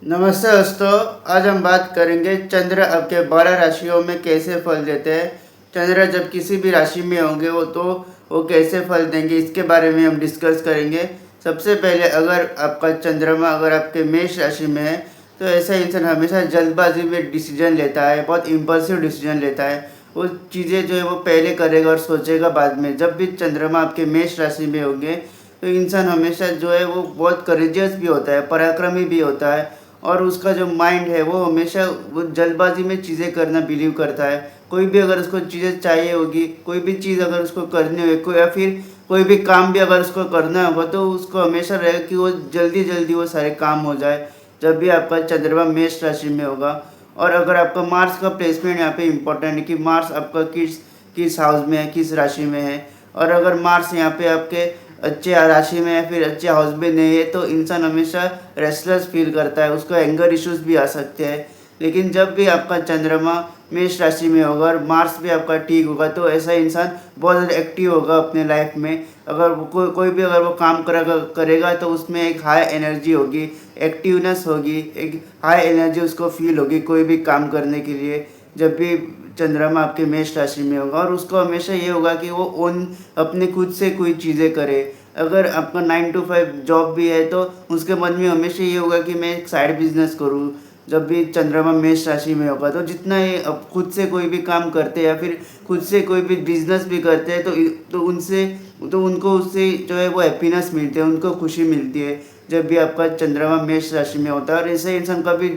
नमस्ते दोस्तों। आज हम बात करेंगे चंद्र आपके 12 राशियों में कैसे फल देते हैं। चंद्र जब किसी भी राशि में होंगे वो कैसे फल देंगे, इसके बारे में हम डिस्कस करेंगे। सबसे पहले अगर आपका चंद्रमा अगर आपके मेष राशि में है तो ऐसा इंसान हमेशा जल्दबाजी में डिसीजन लेता है, बहुत इम्पल्सिव डिसीजन लेता है। वो चीज़ें जो है वो पहले करेगा और सोचेगा बाद में। जब भी चंद्रमा आपके मेष राशि में होंगे तो इंसान हमेशा जो है वो बहुत करेजियस भी होता है, पराक्रमी भी होता है। और उसका जो माइंड है वो हमेशा वो जल्दबाजी में चीज़ें करना बिलीव करता है। कोई भी अगर उसको चीज़ें चाहिए होगी, कोई भी चीज़ अगर उसको करनी होगी, कोई या फिर कोई भी काम भी अगर उसको करना होगा तो उसको हमेशा रहेगा कि वो जल्दी जल्दी वो सारे काम हो जाए। जब भी आपका चंद्रमा मेष राशि में होगा। और अगर आपका मार्स का प्लेसमेंट यहाँ पे इम्पोर्टेंट है कि मार्स आपका किस किस हाउस में है, किस राशि में है। और अगर मार्स यहाँ पे आपके अच्छे राशि में या फिर अच्छे हाउस में नहीं है तो इंसान हमेशा रेस्टलेस फील करता है, उसको एंगर इश्यूज भी आ सकते हैं। लेकिन जब भी आपका चंद्रमा मेष राशि में होगा और मार्स भी आपका ठीक होगा तो ऐसा इंसान बहुत ज़्यादा एक्टिव होगा अपने लाइफ में। अगर वो कोई भी अगर वो काम करेगा तो उसमें एक हाई एनर्जी होगी, एक्टिवनेस होगी, एक हाई एनर्जी उसको फील होगी कोई भी काम करने के लिए। जब भी चंद्रमा आपके मेष राशि में होगा और उसको हमेशा ये होगा कि वो ओन अपने खुद से कोई चीज़ें करे। अगर आपका 9 to 5 जॉब भी है तो उसके मन में हमेशा ये होगा कि मैं एक साइड बिजनेस करूँ। जब भी चंद्रमा मेष राशि में होगा तो जितना ये अब खुद से कोई भी काम करते हैं या फिर खुद से कोई भी बिजनेस भी करते हैं तो उनसे तो उनको उससे जो है वो हैप्पीनेस मिलती है, उनको खुशी मिलती है। जब भी आपका चंद्रमा मेष राशि में होता है और ऐसे इंसान कभी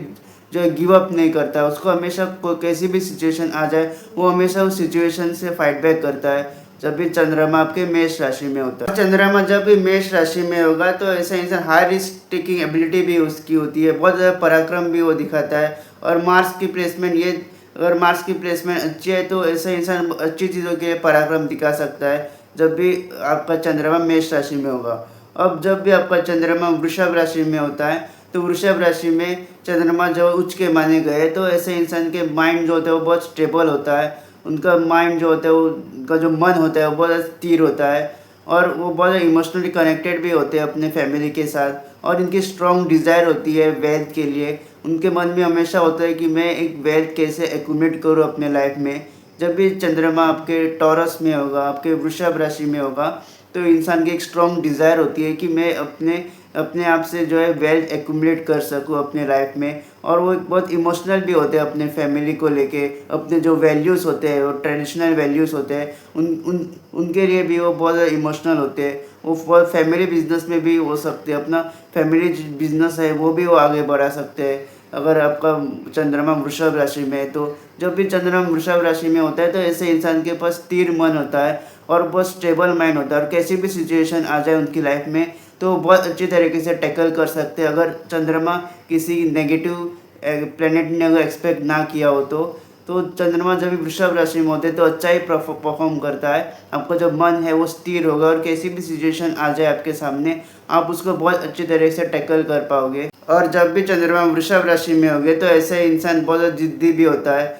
जो है गिव अप नहीं करता, उसको हमेशा कैसी भी सिचुएशन आ जाए वो हमेशा उस सिचुएशन से फाइट बैक करता है। जब भी चंद्रमा आपके मेष राशि में होता है, चंद्रमा जब भी मेष राशि में होगा तो ऐसा इंसान हाई रिस्क टेकिंग एबिलिटी भी उसकी होती है, बहुत ज़्यादा पराक्रम भी वो दिखाता है। और मार्स की प्लेसमेंट ये अगर मार्स की प्लेसमेंट अच्छी है तो ऐसा इंसान अच्छी चीज़ों के लिए पराक्रम दिखा सकता है। जब भी आपका चंद्रमा मेष राशि में होगा। अब जब भी आपका चंद्रमा वृषभ राशि में होता है तो वृषभ राशि में चंद्रमा जब उच्च के माने गए तो ऐसे इंसान के माइंड जो होता है वो बहुत स्टेबल होता है। उनका माइंड जो होता है वो उनका जो मन होता है वो बहुत स्थिर होता है। और वो बहुत इमोशनली कनेक्टेड भी होते हैं अपने फैमिली के साथ। और इनकी स्ट्रॉन्ग डिज़ायर होती है वेल्थ के लिए। उनके मन में हमेशा होता है कि मैं एक वेल्थ कैसे एक्यूमुलेट करूँ अपने लाइफ में। जब भी चंद्रमा आपके टॉरस में होगा, आपके वृषभ राशि में होगा तो इंसान की एक स्ट्रॉन्ग डिज़ायर होती है कि मैं अपने अपने आप से जो है वेल्थ एक्यूमुलेट कर सकूँ अपने लाइफ में। और वो एक बहुत इमोशनल भी होते हैं अपने फैमिली को लेके। अपने जो वैल्यूज़ होते हैं वो ट्रेडिशनल वैल्यूज़ होते हैं उन उन उनके लिए भी वो बहुत ज़्यादा इमोशनल होते हैं। वो बहुत फैमिली बिजनेस में भी हो सकते हैं, अपना फैमिली बिजनेस है वो भी वो आगे बढ़ा सकते हैं अगर आपका चंद्रमा वृषभ राशि में है तो। जब भी चंद्रमा वृषभ राशि में होता है तो ऐसे इंसान के पास स्थिर मन होता है और बहुत स्टेबल माइंड होता है। और कैसी भी सिचुएशन आ जाए उनकी लाइफ में तो बहुत अच्छी तरीके से टैकल कर सकते हैं। अगर चंद्रमा किसी नेगेटिव प्लेनेट ने अगर एक्सपेक्ट ना किया हो तो चंद्रमा जब भी वृषभ राशि में होते हैं तो अच्छा ही परफॉर्म करता है। आपका जो मन है वो स्थिर होगा और कैसी भी सिचुएशन आ जाए आपके सामने आप उसको बहुत अच्छी तरीके से टैकल कर पाओगे। और जब भी चंद्रमा वृषभ राशि में होगे तो ऐसे इंसान बहुत ज़्यादा जिद्दी भी होता है।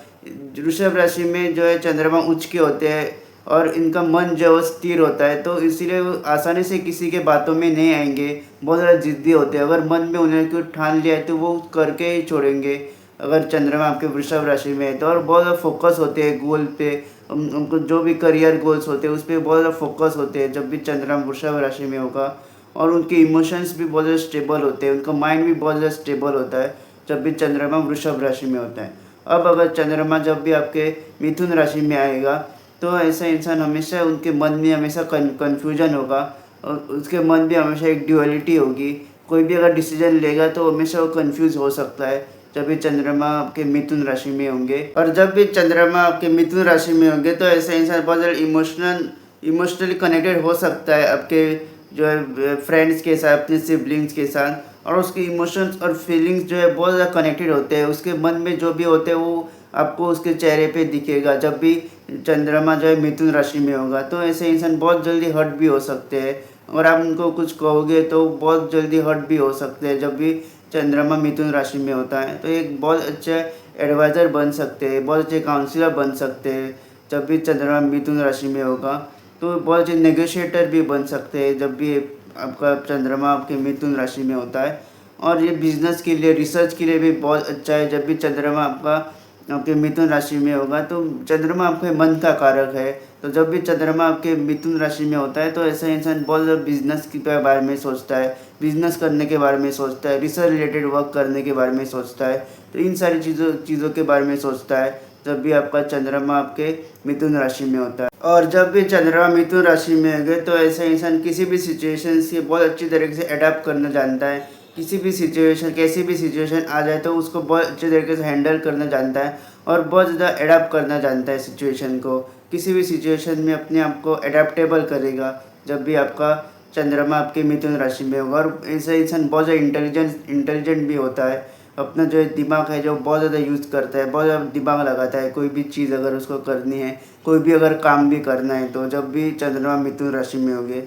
वृषभ राशि में जो है चंद्रमा उच्च के होते हैं और इनका मन जो है वो स्थिर होता है तो इसीलिए वो आसानी से किसी के बातों में नहीं आएंगे, बहुत ज़्यादा जिद्दी होते हैं। अगर मन में उन्होंने कुछ ठान लिया है तो वो करके ही छोड़ेंगे अगर चंद्रमा आपके वृषभ राशि में है तो। और बहुत ज़्यादा फोकस होते हैं गोल पे, उनको जो भी करियर गोल्स होते हैं उस पर बहुत ज़्यादा फोकस होते हैं जब भी चंद्रमा वृषभ राशि में होगा। और उनके इमोशंस भी बहुत ज़्यादा स्टेबल होते हैं, उनका माइंड भी बहुत ज़्यादा स्टेबल होता है जब भी चंद्रमा वृषभ राशि में होता है। अब अगर चंद्रमा जब भी आपके मिथुन राशि में आएगा तो ऐसा इंसान हमेशा उनके मन में हमेशा कन्फ्यूजन होगा और उसके मन में हमेशा एक ड्यूअलिटी होगी। कोई भी अगर डिसीजन लेगा तो हमेशा वो कंफ्यूज हो सकता है जब भी चंद्रमा आपके मिथुन राशि में होंगे। और जब भी चंद्रमा आपके मिथुन राशि में होंगे तो ऐसा इंसान बहुत ज़्यादा इमोशनली कनेक्टेड हो सकता है आपके जो है फ्रेंड्स के साथ, अपने सिबलिंग्स के साथ। और उसके इमोशंस और फीलिंग्स जो है बहुत ज़्यादा कनेक्टेड होते हैं, उसके मन में जो भी होते हैं वो आपको उसके चेहरे पे दिखेगा जब भी चंद्रमा जो है मिथुन राशि में होगा। तो ऐसे इंसान बहुत जल्दी हर्ट भी हो सकते हैं और आप उनको कुछ कहोगे तो बहुत जल्दी हर्ट भी हो सकते हैं जब भी चंद्रमा मिथुन राशि में होता है। तो एक बहुत अच्छे एडवाइज़र बन सकते हैं, बहुत अच्छे काउंसलर बन सकते हैं जब भी चंद्रमा मिथुन राशि में होगा। तो बहुत अच्छे नेगोशिएटर भी बन सकते हैं जब भी आपका चंद्रमा आपके मिथुन राशि में होता है। और ये बिजनेस के लिए, रिसर्च के लिए भी बहुत अच्छा है। जब भी चंद्रमा आपका आपके मिथुन राशि में होगा तो चंद्रमा आपके मन का कारक है। तो जब भी चंद्रमा आपके मिथुन राशि में होता है तो ऐसा इंसान बहुत ज़्यादा बिजनेस के बारे में सोचता है, बिजनेस करने के बारे में सोचता है, रिसर्च रिलेटेड वर्क करने के बारे में सोचता है। तो इन सारी चीज़ों के बारे में सोचता है जब भी आपका चंद्रमा आपके मिथुन राशि में होता है। और जब भी चंद्रमा मिथुन राशि में होंगे तो ऐसा इंसान किसी भी सिचुएशन से बहुत अच्छी तरीके से अडेप्ट करना जानता है। किसी भी सिचुएशन, कैसी भी सिचुएशन आ जाए तो उसको बहुत अच्छे तरीके से हैंडल करना जानता है और बहुत ज़्यादा अडेप्ट करना जानता है सिचुएशन को। किसी भी सिचुएशन में अपने आप को अडेप्टेबल करेगा जब भी आपका चंद्रमा आपके मिथुन राशि में होगा। और ऐसा इंसान बहुत ज़्यादा इंटेलिजेंट भी होता है। अपना जो दिमाग है जो बहुत ज़्यादा यूज़ करता है, बहुत ज़्यादा दिमाग लगाता है। कोई भी चीज़ अगर उसको करनी है, कोई भी अगर काम भी करना है तो जब भी चंद्रमा मिथुन राशि में होंगे।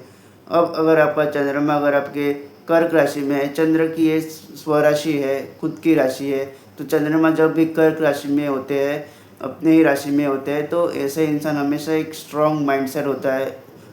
अब अगर आपका चंद्रमा अगर आपके कर्क राशि में है, चंद्र की ये स्वराशि है, खुद की राशि है, तो चंद्रमा जब भी कर्क राशि में होते हैं, अपने ही राशि में होते हैं, तो ऐसे इंसान हमेशा एक स्ट्रॉन्ग माइंडसेट होता है।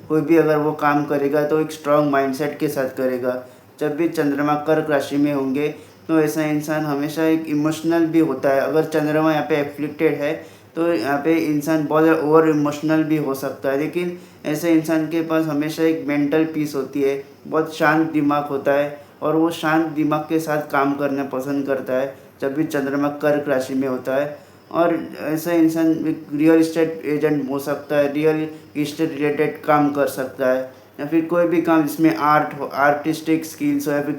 कोई भी अगर वो काम करेगा तो एक स्ट्रॉन्ग माइंडसेट के साथ करेगा। जब भी चंद्रमा कर्क राशि में होंगे तो ऐसा इंसान हमेशा एक इमोशनल भी होता है। अगर चंद्रमा यहाँ पे एफ्लिक्टेड है तो यहाँ पे इंसान बहुत ज़्यादा ओवर इमोशनल भी हो सकता है, लेकिन ऐसे इंसान के पास हमेशा एक मेंटल पीस होती है, बहुत शांत दिमाग होता है और वो शांत दिमाग के साथ काम करना पसंद करता है जब भी चंद्रमा कर्क राशि में होता है। और ऐसा इंसान एक रियल इस्टेट एजेंट हो सकता है, रियल इस्टेट रिलेटेड काम कर सकता है, या फिर कोई भी काम जिसमें आर्ट हो, आर्टिस्टिक स्किल्स हो, या फिर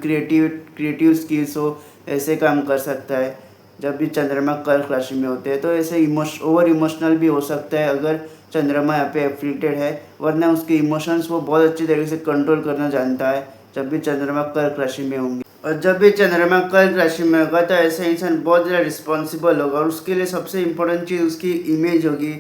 क्रिएटिव स्किल्स हो, ऐसे काम कर सकता है जब भी चंद्रमा कर्क राशि में होते हैं। तो ऐसे ओवर इमोशनल भी हो सकता है अगर चंद्रमा यहाँ पे एफ्लिक्टेड है, वरना उसके इमोशंस वो बहुत अच्छी तरीके से कंट्रोल करना जानता है जब भी चंद्रमा कर्क राशि में होंगे। और जब भी चंद्रमा कर्क राशि में होगा तो ऐसा इंसान बहुत ज़्यादा रिस्पॉन्सिबल होगा और उसके लिए सबसे इम्पोर्टेंट चीज़ उसकी इमेज होगी।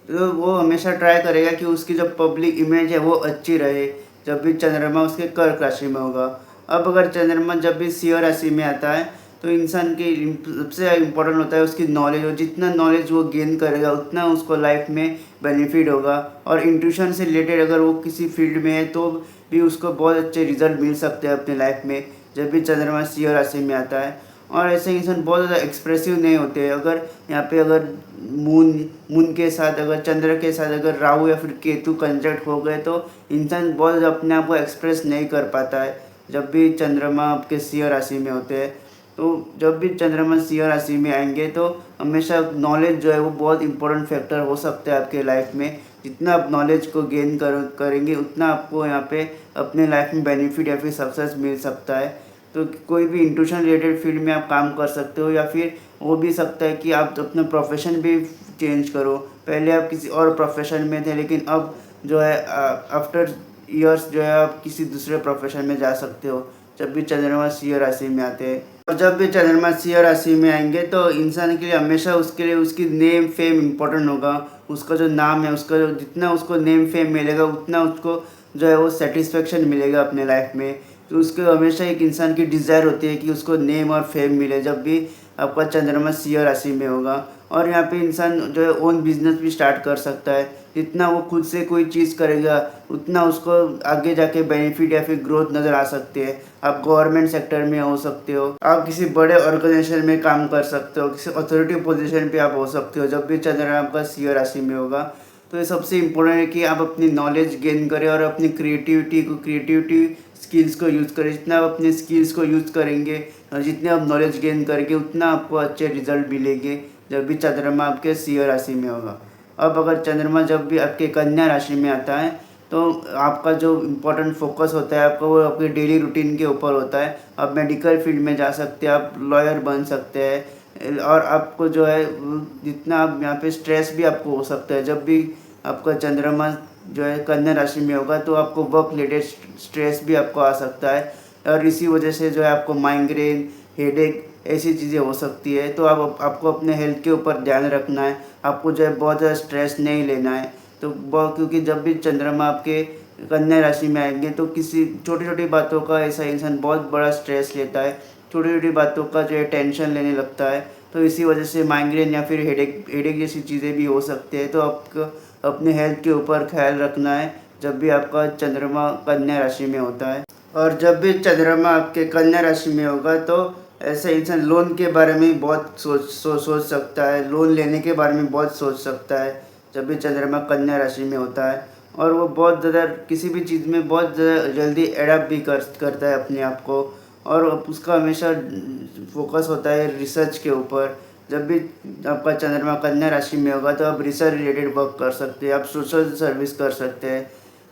तो वो हमेशा ट्राई करेगा कि उसकी जो पब्लिक इमेज है वो अच्छी रहे जब भी चंद्रमा उसके कर्क राशि में होगा। अब अगर चंद्रमा जब भी सिंह राशि में आता है तो इंसान की सबसे इम्पोर्टेंट होता है उसकी नॉलेज। और जितना नॉलेज वो गेन करेगा उतना उसको लाइफ में बेनिफिट होगा। और इंट्यूशन से रिलेटेड अगर वो किसी फील्ड में है तो भी उसको बहुत अच्छे रिजल्ट मिल सकते हैं अपने लाइफ में जब भी चंद्रमा सिंह राशि में आता है। और ऐसे इंसान बहुत ज़्यादा एक्सप्रेसिव नहीं होते। अगर यहाँ पे अगर मून के साथ, अगर चंद्र के साथ अगर राहु या फिर केतु कंजक्ट हो गए तो इंसान बहुत ज़्यादा अपने आप को एक्सप्रेस नहीं कर पाता है जब भी चंद्रमा आपके सिंह राशि में होते हैं। तो जब भी चंद्रमा सिंह राशि में आएंगे तो हमेशा नॉलेज जो है वो बहुत इंपॉर्टेंट फैक्टर हो सकता है आपके लाइफ में। जितना आप नॉलेज को गेन करेंगे उतना आपको यहाँ पे अपने लाइफ में बेनिफिट या फिर सक्सेस मिल सकता है। तो कोई भी इंट्यूशन रिलेटेड फील्ड में आप काम कर सकते हो, या फिर हो भी सकता है कि आप अपना प्रोफेशन भी चेंज करो। पहले आप किसी और प्रोफेशन में थे लेकिन अब जो है आफ्टर ईयर्स जो है आप किसी दूसरे प्रोफेशन में जा सकते हो जब भी चंद्रमा सिंह राशि में आते हैं। और जब भी चंद्रमा सिंह राशि में आएंगे तो इंसान के लिए हमेशा उसके लिए उसकी नेम फेम इम्पोर्टेंट होगा। उसका जो नाम है, उसका जो जितना उसको नेम फेम मिलेगा उतना उसको जो है वो सेटिस्फेक्शन मिलेगा अपने लाइफ में। तो उसको हमेशा एक इंसान की डिज़ायर होती है कि उसको नेम और फेम मिले जब भी आपका चंद्रमा सिंह राशि में होगा। और यहाँ पे इंसान जो है ओन बिजनेस भी स्टार्ट कर सकता है। जितना वो खुद से कोई चीज़ करेगा उतना उसको आगे जाके बेनिफिट या फिर ग्रोथ नज़र आ सकती है। आप गवर्नमेंट सेक्टर में हो सकते हो, आप किसी बड़े ऑर्गेनाइजेशन में काम कर सकते हो, किसी अथॉरिटी पोजीशन पे आप हो सकते हो जब भी चंद्रमा आपका सिंह राशि में होगा। तो ये सबसे इम्पोर्टेंट है कि आप अपनी नॉलेज गेन करें और अपनी क्रिएटिविटी स्किल्स को यूज़ करें। जितना आप अपने स्किल्स को यूज़ करेंगे और जितने आप नॉलेज गेन करेंगे उतना आपको अच्छे रिजल्ट मिलेंगे जब भी चंद्रमा आपके सिंह राशि में होगा। अब अगर चंद्रमा जब भी आपके कन्या राशि में आता है तो आपका जो इम्पोर्टेंट फोकस होता है आपका वो आपके डेली रूटीन के ऊपर होता है। आप मेडिकल फील्ड में जा सकते हैं, आप लॉयर बन सकते हैं, और आपको जो है जितना आप यहाँ पे स्ट्रेस भी आपको हो सकता है जब भी आपका चंद्रमा जो है कन्या राशि में होगा। तो आपको वर्क रिलेटेड स्ट्रेस भी आपको आ सकता है और इसी वजह से जो है आपको माइग्रेन, हेडेक ऐसी चीज़ें हो सकती है। तो आपको अपने हेल्थ के ऊपर ध्यान रखना है। आपको जो है बहुत ज़्यादा स्ट्रेस नहीं लेना है। तो क्योंकि जब भी चंद्रमा आपके कन्या राशि में आएंगे तो किसी छोटी छोटी बातों का ऐसा इंसान बहुत बड़ा स्ट्रेस लेता है, छोटी छोटी बातों का जो है टेंशन लेने लगता है। तो इसी वजह से माइग्रेन या फिर हेडेक जैसी चीज़ें भी हो सकती है। तो आपको अपने हेल्थ के ऊपर ख्याल रखना है जब भी आपका चंद्रमा कन्या राशि में होता है। और जब भी चंद्रमा आपके कन्या राशि में होगा तो ऐसे इंसान लोन के बारे में बहुत सोच सकता है, लोन लेने के बारे में बहुत सोच सकता है जब भी चंद्रमा कन्या राशि में होता है। और वो बहुत ज़्यादा किसी भी चीज़ में बहुत ज़्यादा जल्दी एडप्ट भी करता है अपने आप को। और उसका हमेशा फोकस होता है रिसर्च के ऊपर। जब भी आपका चंद्रमा कन्या राशि में होगा तो आप रिसर्च रिलेटेड वर्क कर सकते हैं, आप सोशल सर्विस कर सकते हैं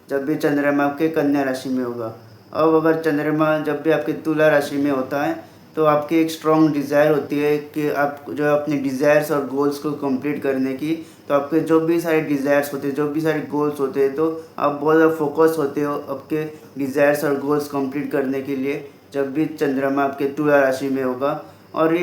जब भी चंद्रमा आपके कन्या राशि में होगा। अब अगर चंद्रमा जब भी आपके तुला राशि में होता है तो आपकी एक स्ट्रॉन्ग डिज़ायर होती है कि आप जो अपने डिज़ायर्स और गोल्स को कंप्लीट करने की। तो आपके जो भी सारे डिज़ायर्स होते हैं, जो भी सारे गोल्स होते हैं, तो आप बहुत ज़्यादा फोकस होते हो आपके डिज़ायर्स और गोल्स कंप्लीट करने के लिए जब भी चंद्रमा आपके तुला राशि में होगा। और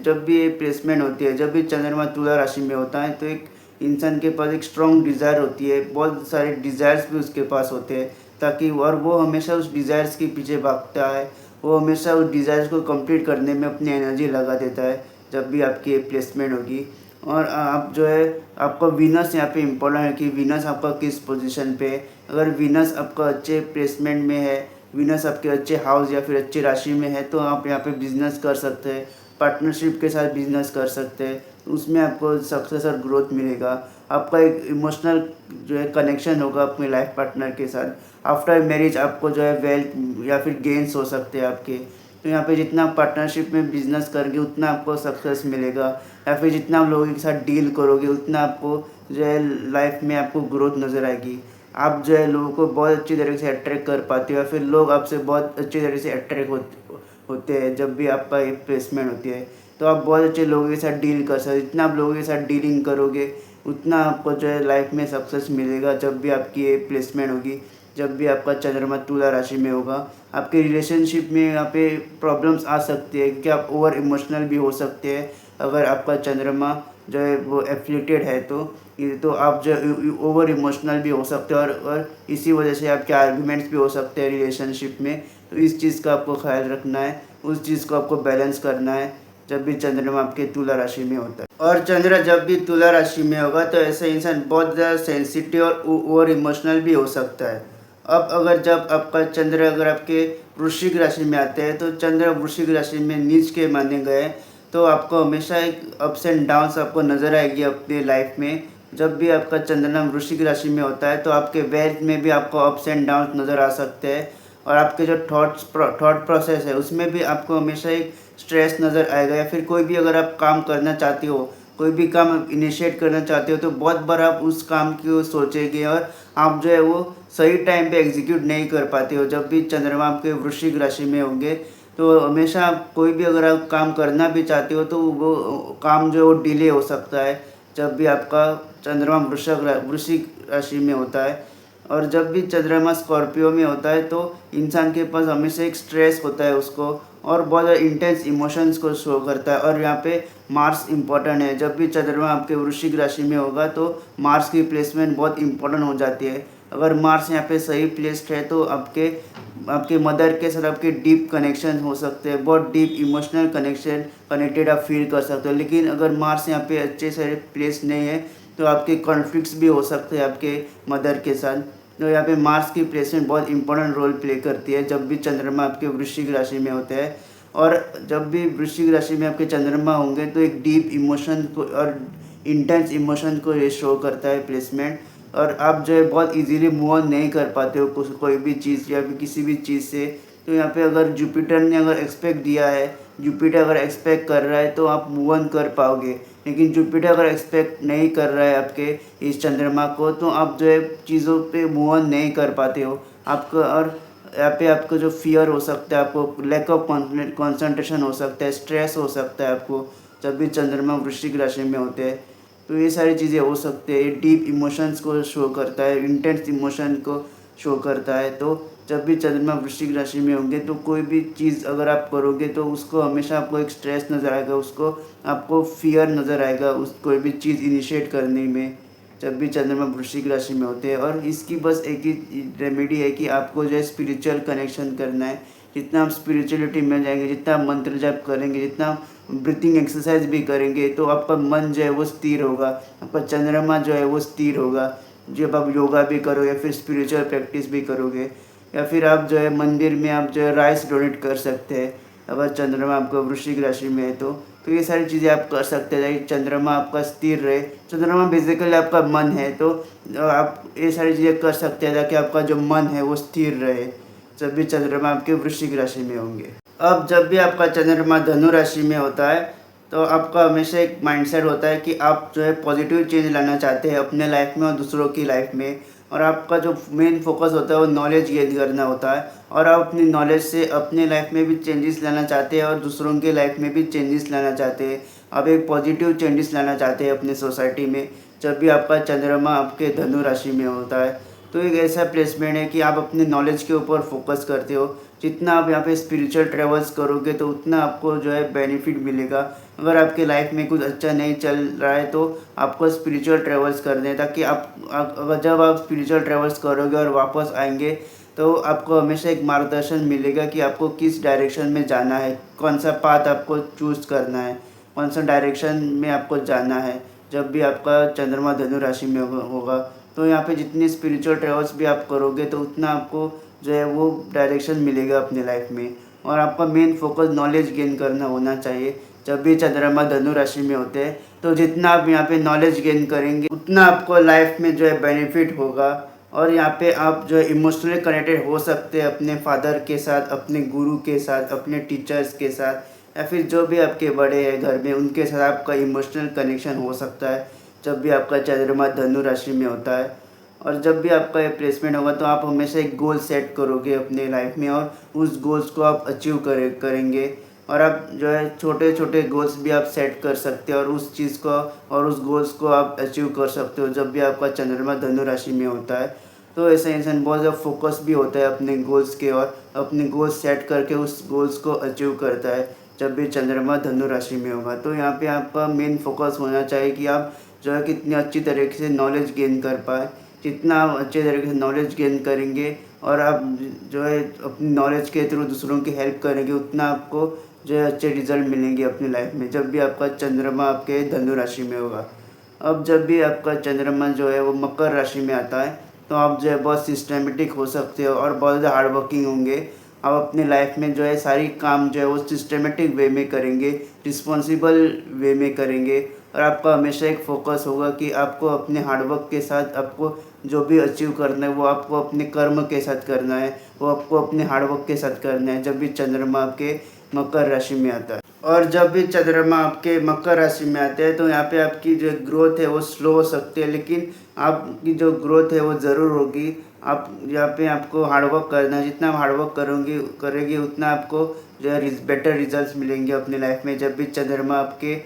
जब भी ये प्लेसमेंट होती है, जब भी चंद्रमा तुला राशि में होता है तो एक इंसान के पास एक स्ट्रॉन्ग डिज़ायर होती है, बहुत सारे डिज़ायर्स भी उसके पास होते हैं ताकि और वो हमेशा उस डिज़ायर्स के पीछे भागता है, वो हमेशा उस डिज़ायर्स को कंप्लीट करने में अपनी एनर्जी लगा देता है जब भी आपकी प्लेसमेंट होगी। और आप जो है आपका वीनस यहाँ पे इम्पोर्टेंट है कि वीनस आपका किस पोजीशन पे है। अगर वीनस आपका अच्छे प्लेसमेंट में है, वीनस आपके अच्छे हाउस या फिर अच्छी राशि में है तो आप यहाँ पे बिजनेस कर सकते हैं, पार्टनरशिप के साथ बिजनेस कर सकते हैं, उसमें आपको सक्सेस और ग्रोथ मिलेगा। आपका एक इमोशनल जो है कनेक्शन होगा अपने लाइफ पार्टनर के साथ। आफ्टर मैरिज आपको जो है वेल्थ या फिर गेन्स हो सकते हैं आपके। तो यहाँ पे जितना आप पार्टनरशिप में बिजनेस करोगे उतना आपको सक्सेस मिलेगा, या फिर जितना आप लोगों के साथ डील करोगे उतना आपको जो है लाइफ में आपको ग्रोथ नज़र आएगी। आप जो है लोगों को बहुत अच्छी तरीके से अट्रैक्ट कर पाते हो या फिर लोग आपसे बहुत अच्छी तरीके से अट्रैक्ट होते हैं जब भी आपका एक प्लेसमेंट होती है। तो आप बहुत अच्छे लोगों के साथ डील कर सकते, जितना आप लोगों के साथ डीलिंग करोगे उतना आपको जो है लाइफ में सक्सेस मिलेगा जब भी आपकी ये प्लेसमेंट होगी, जब भी आपका चंद्रमा तुला राशि में होगा। आपके रिलेशनशिप में यहाँ पे प्रॉब्लम्स आ सकती है कि आप ओवर इमोशनल भी हो सकते हैं अगर आपका चंद्रमा जो है वो एफ्लिक्टेड है तो आप जो ओवर इमोशनल भी हो सकते हैं और इसी वजह से आपके आर्ग्यूमेंट्स भी हो सकते हैं रिलेशनशिप में। तो इस चीज़ का आपको ख्याल रखना है, उस चीज़ को आपको बैलेंस करना है जब भी चंद्रमा आपके तुला राशि में होता है। और चंद्र जब भी तुला राशि में होगा तो ऐसे इंसान बहुत ज़्यादा सेंसिटिव और ओवर इमोशनल भी हो सकता है। अब अगर जब आपका चंद्र अगर आपके वृश्चिक राशि में आते हैं तो चंद्र वृश्चिक राशि में नीच के माने गए तो आपको हमेशा एक अप्स एंड डाउन्स आपको नज़र आएगी अपने लाइफ में। जब भी आपका चंद्रमा वृश्चिक राशि में होता है तो आपके वेल्थ में भी आपको अप्स एंड डाउन्स नज़र आ सकते हैं। और आपके जो थॉट प्रोसेस है उसमें भी आपको हमेशा एक स्ट्रेस नज़र आएगा। या फिर कोई भी अगर आप काम करना चाहते हो, कोई भी काम इनिशिएट करना चाहते हो तो बहुत बार आप उस काम की सोचेंगे और आप जो है वो सही टाइम पे एग्जीक्यूट नहीं कर पाते हो। जब भी चंद्रमा आपके वृश्चिक राशि में होंगे तो हमेशा आप कोई भी अगर आप काम करना भी चाहते हो तो वो काम जो है वो डिले हो सकता है जब भी आपका चंद्रमा वृश्चिक राशि में होता है। और जब भी चंद्रमा स्कॉर्पियो में होता है तो इंसान के पास हमेशा एक स्ट्रेस होता है उसको और बहुत ज़्यादा इंटेंस इमोशंस को शो करता है। और यहाँ पे मार्स इम्पोर्टेंट है, जब भी चंद्रमा आपके वृश्चिक राशि में होगा तो मार्स की प्लेसमेंट बहुत इंपॉर्टेंट हो जाती है। अगर मार्स यहाँ पे सही प्लेस्ड है तो आपके आपके मदर के साथ आपके डीप कनेक्शन हो सकते हैं, बहुत डीप इमोशनल कनेक्टेड आप फील कर सकते हो। लेकिन अगर मार्स यहाँ पे अच्छे से प्लेस नहीं है तो आपके कॉन्फ्लिक्ट्स भी हो सकते हैं आपके मदर के साथ। तो यहाँ पे मार्स की प्लेसमेंट बहुत इंपॉर्टेंट रोल प्ले करती है जब भी चंद्रमा आपके वृश्चिक राशि में होते हैं। और जब भी वृश्चिक राशि में आपके चंद्रमा होंगे तो एक डीप इमोशन को और इंटेंस इमोशन को ये शो करता है प्लेसमेंट। और आप जो है बहुत इजीली मूव ऑन नहीं कर पाते हो कोई भी चीज़ या फिर किसी भी चीज़ से। तो यहाँ पे अगर जुपिटर ने अगर एक्सपेक्ट दिया है, जुपिटर अगर एक्सपेक्ट कर रहा है तो आप मूव ऑन कर पाओगे। लेकिन जुपिटर अगर एक्सपेक्ट नहीं कर रहा है आपके इस चंद्रमा को तो आप जो है चीज़ों पे मूव ऑन नहीं कर पाते हो आपको। और यहाँ पे आपको जो फियर हो सकता है, आपको लैक ऑफ कॉन्सेंट्रेशन हो सकता है, स्ट्रेस हो सकता है आपको जब भी चंद्रमा वृश्चिक राशि में होते हैं। तो ये सारी चीज़ें हो सकती है। ये डीप इमोशंस को शो करता है, इंटेंस इमोशन को शो करता है। तो जब भी चंद्रमा वृश्चिक राशि में होंगे तो कोई भी चीज़ अगर आप करोगे तो उसको हमेशा आपको एक स्ट्रेस नज़र आएगा, उसको आपको फियर नज़र आएगा उस कोई भी चीज़ इनिशिएट करने में जब भी चंद्रमा वृश्चिक राशि में होते हैं। और इसकी बस एक ही रेमेडी है कि आपको जो है स्पिरिचुअल कनेक्शन करना है। जितना आप स्पिरिचुअलिटी में जाएंगे, जितना आप मंत्र जाप करेंगे, जितना ब्रीथिंग एक्सरसाइज भी करेंगे तो आपका मन जो है वो स्थिर होगा, आपका चंद्रमा जो है वो स्थिर होगा। जब आप योगा भी करो या फिर स्पिरिचुअल प्रैक्टिस भी करोगे या फिर आप जो है मंदिर में आप जो है राइस डोनेट कर सकते हैं अगर चंद्रमा आपका वृश्चिक राशि में है तो ये सारी चीज़ें आप कर सकते हैं ताकि चंद्रमा आपका स्थिर रहे। चंद्रमा बेसिकली आपका मन है, तो आप ये सारी चीज़ें कर सकते हैं ताकि आपका जो मन है वो स्थिर रहे जब भी चंद्रमा आपके वृश्चिक राशि में होंगे। अब जब भी आपका चंद्रमा धनु राशि में होता है तो आपका हमेशा एक माइंडसेट होता है कि आप जो है पॉजिटिव चेंज लाना चाहते हैं अपने लाइफ में और दूसरों की लाइफ में, और आपका जो मेन फोकस होता है वो नॉलेज गेन करना होता है और आप अपनी नॉलेज से अपने लाइफ में भी चेंजेस लाना चाहते हैं और दूसरों के लाइफ में भी चेंजेस लाना चाहते हैं। आप एक पॉजिटिव चेंजेस लाना चाहते हैं अपनी सोसाइटी में जब भी आपका चंद्रमा आपके धनु राशि में होता है। तो एक ऐसा प्लेसमेंट है कि आप अपने नॉलेज के ऊपर फोकस करते हो। जितना आप यहाँ पे स्पिरिचुअल ट्रेवल्स करोगे तो उतना आपको जो है बेनिफिट मिलेगा। अगर आपके लाइफ में कुछ अच्छा नहीं चल रहा है तो आपको स्पिरिचुअल ट्रेवल्स करने हैं ताकि अगर जब आप स्पिरिचुअल ट्रेवल्स करोगे और वापस आएंगे तो आपको हमेशा एक मार्गदर्शन मिलेगा कि आपको किस डायरेक्शन में जाना है, कौन सा पाथ आपको चूज़ करना है, कौन सा डायरेक्शन में आपको जाना है। जब भी आपका चंद्रमा धनु राशि में होगा तो यहाँ पे जितनी स्पिरिचुअल ट्रेवल्स भी आप करोगे तो उतना आपको जो है वो डायरेक्शन मिलेगा अपने लाइफ में। और आपका मेन फोकस नॉलेज गेन करना होना चाहिए। जब भी चंद्रमा धनु राशि में होते हैं तो जितना आप यहाँ पे नॉलेज गेन करेंगे उतना आपको लाइफ में जो है बेनिफिट होगा और यहाँ पे आप जो है इमोशनली कनेक्टेड हो सकते हैं अपने फादर के साथ, अपने गुरु के साथ, अपने टीचर्स के साथ या फिर जो भी आपके बड़े हैं घर में उनके साथ आपका इमोशनल कनेक्शन हो सकता है जब भी आपका चंद्रमा धनु राशि में होता है। और जब भी आपका ये प्लेसमेंट होगा तो आप हमेशा एक गोल सेट करोगे अपने लाइफ में और उस गोल्स को आप अचीव करेंगे। और आप जो है छोटे छोटे गोल्स भी आप सेट कर सकते हो और उस चीज़ को और उस गोल्स को आप अचीव कर सकते हो जब भी आपका चंद्रमा धनु राशि में होता है। तो ऐसा इंसान बहुत ज़्यादा फोकस भी होता है अपने गोल्स के और अपने गोल्स सेट करके उस गोल्स को अचीव करता है जब भी चंद्रमा धनु राशि में होगा। तो यहाँ पे आपका मेन फोकस होना चाहिए कि आप जो है कितनी अच्छी तरीके से नॉलेज गेन कर पाए। जितना आप अच्छे तरीके से नॉलेज गेन करेंगे और आप जो है अपनी नॉलेज के थ्रू दूसरों की हेल्प करेंगे उतना आपको जो है अच्छे रिजल्ट मिलेंगे अपनी लाइफ में जब भी आपका चंद्रमा आपके धनु राशि में होगा। अब जब भी आपका चंद्रमा जो है वो मकर राशि में आता है तो आप जो है बहुत सिस्टमेटिक हो सकते हो और बहुत ज़्यादा हार्ड वर्किंग होंगे। आप अपने लाइफ में जो है सारी काम जो है वो सिस्टमेटिक वे में करेंगे, रिस्पॉन्सिबल वे में करेंगे और आपका हमेशा एक फोकस होगा कि आपको अपने हार्डवर्क के साथ आपको जो भी अचीव करना है वो आपको अपने कर्म के साथ करना है, वो आपको अपने हार्डवर्क के साथ करना है जब भी चंद्रमा आपके मकर राशि में आता है। और जब भी चंद्रमा आपके मकर राशि में आते हैं तो यहाँ पे आपकी जो ग्रोथ है वो स्लो हो सकती है, लेकिन आपकी जो ग्रोथ है वो ज़रूर होगी। आप यहाँ पे आपको हार्डवर्क करना है, जितना आप हार्डवर्क करेंगे उतना आपको जो है बेटर रिजल्ट्स मिलेंगे अपने लाइफ में। जब भी चंद्रमा आपके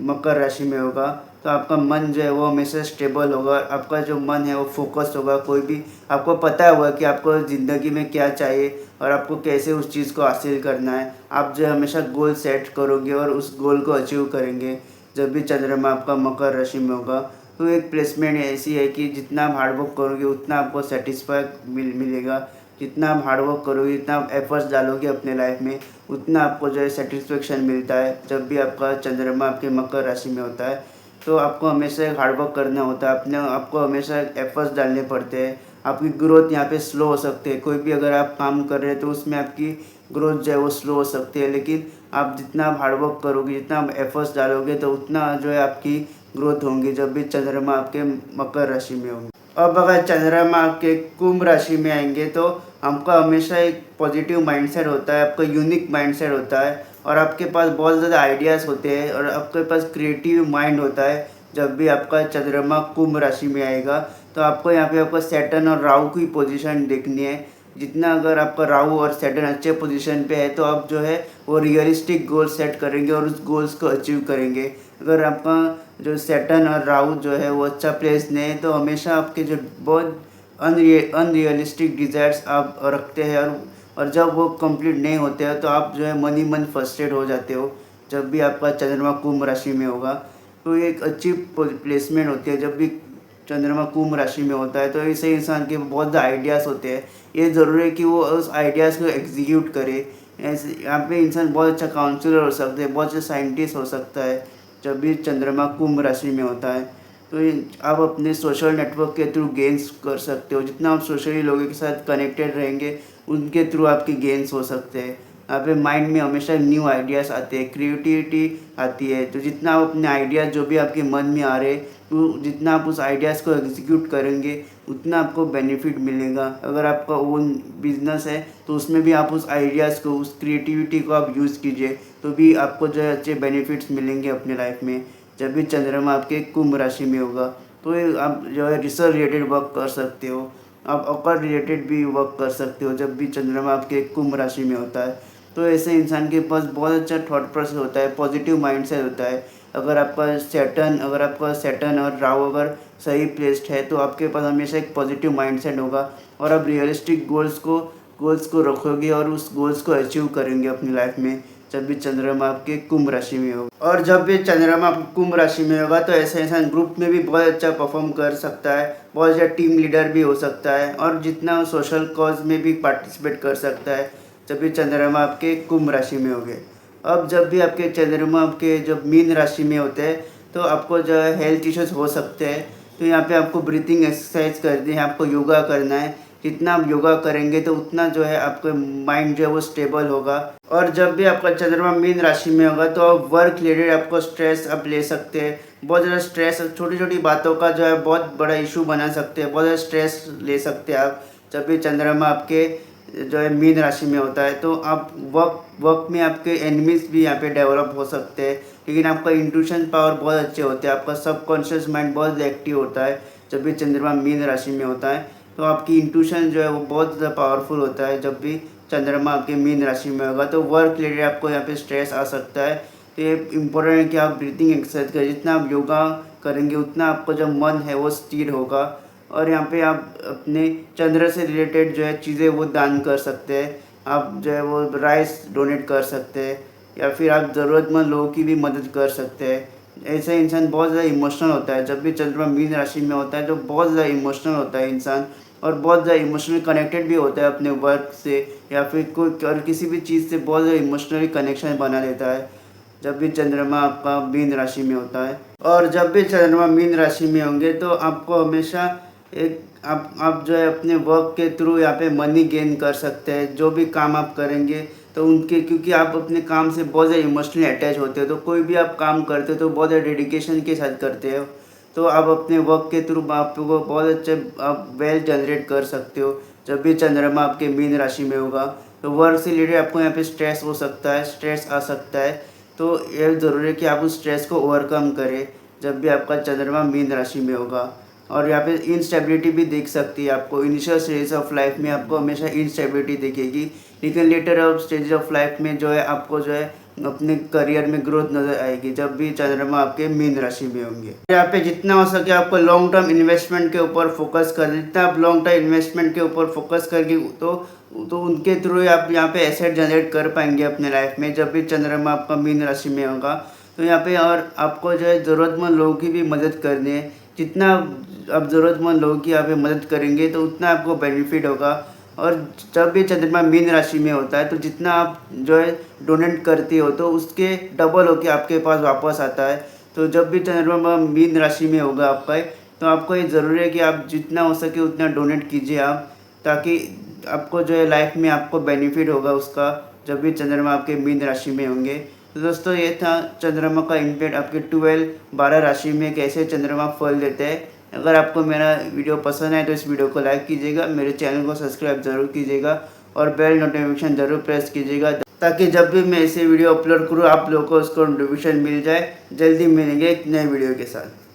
मकर राशि में होगा तो आपका मन जो है वो हमेशा स्टेबल होगा, आपका जो मन है वो फोकस्ड होगा। कोई भी आपको पता होगा कि आपको ज़िंदगी में क्या चाहिए और आपको कैसे उस चीज़ को हासिल करना है। आप जो है हमेशा गोल सेट करोगे और उस गोल को अचीव करेंगे जब भी चंद्रमा आपका मकर राशि में होगा। तो एक प्लेसमेंट ऐसी है कि जितना आप हार्डवर्क करोगे उतना आपको सेटिस्फाई मिलेगा। जितना आप हार्डवर्क करोगे, जितना आप एफर्ट्स डालोगे अपने लाइफ में उतना आपको जो है सेटिस्फेक्शन मिलता है जब भी आपका चंद्रमा आपके मकर राशि में होता है। तो आपको हमेशा हार्डवर्क करना होता है, आपको हमेशा एफर्ट्स डालने पड़ते हैं। आपकी ग्रोथ यहाँ पे स्लो हो सकती है, कोई भी अगर आप काम कर रहे हैं तो उसमें आपकी ग्रोथ जो है वो स्लो हो सकती है, लेकिन आप जितना आप हार्डवर्क करोगे, जितना आप एफर्ट्स डालोगे तो उतना जो है आपकी ग्रोथ होंगी जब भी चंद्रमा आपके मकर राशि में होंगे। अब अगर चंद्रमा आपके कुंभ राशि में आएंगे तो आपका हमेशा एक पॉजिटिव माइंडसेट होता है, आपका यूनिक माइंडसेट होता है और आपके पास बहुत ज़्यादा आइडियाज़ होते हैं और आपके पास क्रिएटिव माइंड होता है। जब भी आपका चंद्रमा कुंभ राशि में आएगा तो आपको यहाँ पे आपको सैटर्न और राहु की पोजीशन देखनी है। जितना अगर आपका राहु और सैटर्न अच्छे पोजीशन पे है तो आप जो है वो रियलिस्टिक गोल सेट करेंगे और उस गोल्स को अचीव करेंगे। अगर आपका जो सैटर्न और राहु जो है वो अच्छा प्लेस नहीं है तो हमेशा आपके जो बहुत अनरियलिस्टिक डिज़ायर्स आप रखते हैं और जब वो कंप्लीट नहीं होते हैं तो आप जो है मन ही मन फ्रस्ट्रेट हो जाते हो जब भी आपका चंद्रमा कुंभ राशि में होगा। तो ये एक अच्छी प्लेसमेंट होती है जब भी चंद्रमा कुंभ राशि में होता है। तो ऐसे इंसान के बहुत ज़्यादा आइडियाज़ होते हैं, ये ज़रूरी है कि वो उस आइडियाज़ को एग्जीक्यूट करे। ऐसे यहाँ पे इंसान बहुत अच्छा काउंसलर हो सकता है, बहुत अच्छा साइंटिस्ट हो सकता है जब भी चंद्रमा कुंभ राशि में होता है। तो आप अपने सोशल नेटवर्क के थ्रू गेन्स कर सकते हो। जितना आप सोशली लोगों के साथ कनेक्टेड रहेंगे उनके थ्रू आपके गेन्स हो सकते हैं। यहाँ पे माइंड में हमेशा न्यू आइडियाज़ आते हैं, क्रिएटिविटी आती है। तो जितना आप अपने आइडियाज़ जो भी आपके मन में आ रहे तो जितना आप उस आइडियाज़ को एग्जीक्यूट करेंगे उतना आपको बेनिफिट मिलेगा। अगर आपका ओन बिजनेस है तो उसमें भी आप उस आइडियाज़ को, उस क्रिएटिविटी को आप यूज़ कीजिए तो भी आपको जो है अच्छे बेनिफिट्स मिलेंगे अपने लाइफ में। जब भी चंद्रमा आपके कुंभ राशि में होगा तो ये आप जो है रिसर्च रिलेटेड वर्क कर सकते हो, आप ऑकर रिलेटेड भी वर्क कर सकते हो जब भी चंद्रमा आपके कुंभ राशि में होता है। तो ऐसे इंसान के पास बहुत अच्छा थॉट प्रोसेस होता है, पॉजिटिव माइंडसेट होता है। अगर आपका सेटन और राहु अगर सही प्लेस्ड है तो आपके पास हमेशा एक पॉजिटिव माइंडसेट होगा और आप रियलिस्टिक गोल्स को रखोगे और उस गोल्स को अचीव करेंगे अपनी लाइफ में जब भी चंद्रमा आपके कुंभ राशि में होगा। और जब भी चंद्रमा आपके कुंभ राशि में होगा तो ऐसे इंसान ग्रुप में भी बहुत अच्छा परफॉर्म कर सकता है, बहुत अच्छा टीम लीडर भी हो सकता है और जितना सोशल कॉज में भी पार्टिसिपेट कर सकता है जब भी चंद्रमा आपके कुंभ राशि में होंगे। अब जब भी आपके चंद्रमा आपके जब मीन राशि में होते हैं तो आपको जो है हेल्थ इश्यूज हो सकते हैं। तो यहाँ पे आपको ब्रीथिंग एक्सरसाइज करनी है, आपको योगा करना है। जितना आप योगा करेंगे तो उतना जो है आपका माइंड जो है वो स्टेबल होगा। और जब भी आपका चंद्रमा मीन राशि में होगा तो आप वर्क रिलेटेड आपको स्ट्रेस आप ले सकते हैं। बहुत ज़्यादा स्ट्रेस छोटी छोटी बातों का जो है बहुत बड़ा इशू बना सकते हैं, बहुत ज़्यादा स्ट्रेस ले सकते हैं आप जब भी चंद्रमा आपके जो है मीन राशि में होता है। तो आप वर्क में आपके एनिमीज भी यहाँ पे डेवलप हो सकते हैं, लेकिन आपका इंट्यूशन पावर बहुत अच्छे होते हैं, आपका सबकॉन्शियस माइंड बहुत एक्टिव होता है जब भी चंद्रमा मीन राशि में होता है। तो आपकी इंट्यूशन जो है वो बहुत ज़्यादा पावरफुल होता है जब भी चंद्रमा आपके मीन राशि में होगा। तो वर्क रिलेटेड आपको यहाँ पे स्ट्रेस आ सकता है। तो ये इम्पोर्टेंट है कि आप ब्रीथिंग एक्सरसाइज करें। जितना आप योगा करेंगे उतना आपका जो मन है वो स्थिर होगा। और यहाँ पे आप अपने चंद्र से रिलेटेड जो है चीज़ें वो दान कर सकते हैं। आप जो है वो राइस डोनेट कर सकते हैं या फिर आप ज़रूरतमंद लोगों की भी मदद कर सकते हैं। ऐसा इंसान बहुत ज़्यादा इमोशनल होता है जब भी चंद्रमा मीन राशि में होता है, तो बहुत ज़्यादा इमोशनल होता है इंसान और बहुत ज़्यादा इमोशनली कनेक्टेड भी होता है अपने वर्क से या फिर कोई और किसी भी चीज़ से बहुत ज़्यादा इमोशनली कनेक्शन बना लेता है जब भी चंद्रमा आपका मीन राशि में होता है। और जब भी चंद्रमा मीन राशि में होंगे तो आपको हमेशा एक आप जो है अपने वर्क के थ्रू यहाँ पे मनी गेन कर सकते हैं। जो भी काम आप करेंगे तो उनके, क्योंकि आप अपने काम से बहुत ज़्यादा इमोशनली अटैच होते हो तो कोई भी आप काम करते हो तो बहुत ज़्यादा डेडिकेशन के साथ करते हो। तो आप अपने वर्क के थ्रू आपको बहुत अच्छे आप वेल्थ जनरेट कर सकते हो जब भी चंद्रमा आपके मीन राशि में होगा। तो वर्क से रिलेटेड आपको यहाँ पे स्ट्रेस हो सकता है, स्ट्रेस आ सकता है। तो ये ज़रूरी है कि आप उस स्ट्रेस को ओवरकम करें जब भी आपका चंद्रमा मीन राशि में होगा। और यहाँ पे इंस्टेबिलिटी भी देख सकती है आपको। इनिशियल स्टेज ऑफ लाइफ में आपको हमेशा इंस्टेबिलिटी दिखेगी, लेकिन later of stage of life में जो है आपको जो है अपने करियर में ग्रोथ नज़र आएगी जब भी चंद्रमा आपके मीन राशि में होंगे। यहाँ पे जितना हो सके आपको लॉन्ग टर्म इन्वेस्टमेंट के ऊपर फोकस करना। जितना आप लॉन्ग टर्म इन्वेस्टमेंट के ऊपर फोकस करके तो उनके थ्रू आप यहाँ पे एसेट जनरेट कर पाएंगे अपने लाइफ में जब भी चंद्रमा आपका मीन राशि में होगा। तो यहाँ पे और आपको जो है ज़रूरतमंद लोगों की भी मदद करनी है। जितना आप ज़रूरतमंद लोगों की यहाँ पे मदद करेंगे तो उतना आपको बेनिफिट होगा। और जब भी चंद्रमा मीन राशि में होता है तो जितना आप जो है डोनेट करते हो तो उसके डबल होके आपके पास वापस आता है। तो जब भी चंद्रमा मीन राशि में होगा आपका, तो आपको ये ज़रूरी है कि आप जितना हो सके उतना डोनेट कीजिए आप, ताकि आपको जो है लाइफ में आपको बेनिफिट होगा उसका जब भी चंद्रमा आपके मीन राशि में होंगे। तो दोस्तों ये था चंद्रमा का इम्पैक्ट आपके 12 राशि में कैसे चंद्रमा फल देते हैं। अगर आपको मेरा वीडियो पसंद आए तो इस वीडियो को लाइक कीजिएगा, मेरे चैनल को सब्सक्राइब ज़रूर कीजिएगा और बेल नोटिफिकेशन ज़रूर प्रेस कीजिएगा ताकि जब भी मैं ऐसे वीडियो अपलोड करूँ आप लोगों को उसको नोटिफिकेशन मिल जाए। जल्दी मिलेंगे एक नए वीडियो के साथ।